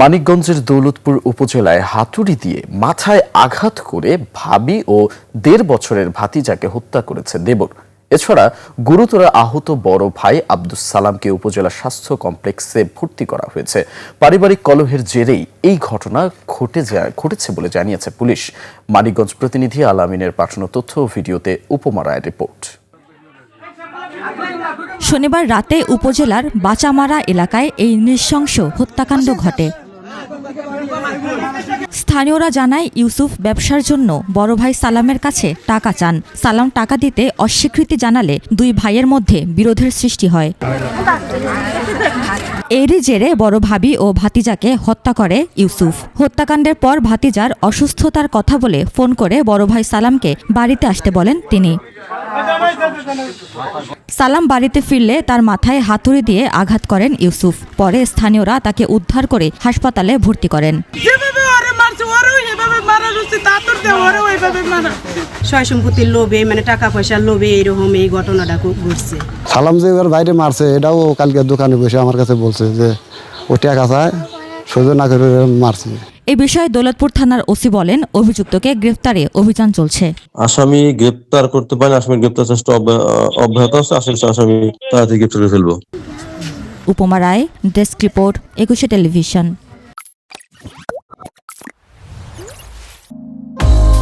মানিকগঞ্জের দৌলতপুর উপজেলায় হাতুড়ি দিয়ে মাথায় আঘাত করে ভাবি ও ১.৫ বছরের ভাতিজাকে হত্যা করেছে দেবর। এছাড়া গুরুতর আহত বড় ভাই আব্দুস সালামকে উপজেলা স্বাস্থ্য কমপ্লেক্সে ভর্তি করা হয়েছে। পারিবারিক কলহের জেরেই এই ঘটনা ঘটেছে বলে জানিয়েছে পুলিশ। মানিকগঞ্জ প্রতিনিধি আল আমিনের পাঠানো তথ্য ও ভিডিওতে উপমা রায়ের রিপোর্ট। শনিবার রাতে উপজেলার বাচামারা এলাকায় এই নৃশংস হত্যাকাণ্ড ঘটে। স্থানীয়রা জানায়, ইউসুফ ব্যবসার জন্য বড় ভাই সালামের কাছে টাকা চান। সালাম টাকা দিতে অস্বীকৃতি জানালে দুই ভাইয়ের মধ্যে বিরোধের সৃষ্টি হয়। এরই জেরে বড় ভাবি ও ভাতিজাকে হত্যা করে ইউসুফ। হত্যাকাণ্ডের পর ভাতিজার অসুস্থতার কথা বলে ফোন করে বড় ভাই সালামকে বাড়িতে আসতে বলেন তিনি। সালাম বাড়িতে ফিরলে তার মাথায় হাতুড়ি দিয়ে আঘাত করেন ইউসুফ। পরে স্থানীয়রা তাকে উদ্ধার করে হাসপাতালে ভর্তি করেন। সয় সম্পত্তির লোভে, মানে টাকা পয়সার লোভে এরকম এই ঘটনাটা ঘটছে। সালাম যে এবার বাইরে মারছে, এটাও কালকে দোকানে বসে আমার কাছে বলছে যে ও টাকা চায়, সহ্য না করে মারছে। এই বিষয়ে দৌলতপুর থানার ওসি বলেন, অভিযুক্তকে গ্রেফতারে অভিযান চলছে। আসামি গ্রেফতার করতে পারেন, আসামির গ্রেফতার চেষ্টা অব্যাহত আছে। আসামি তাড়াতাড়ি গ্রেফতার করে ফেলবো। উপমা রায়, ডেস্ক রিপোর্ট, ২১ টেলিভিশন।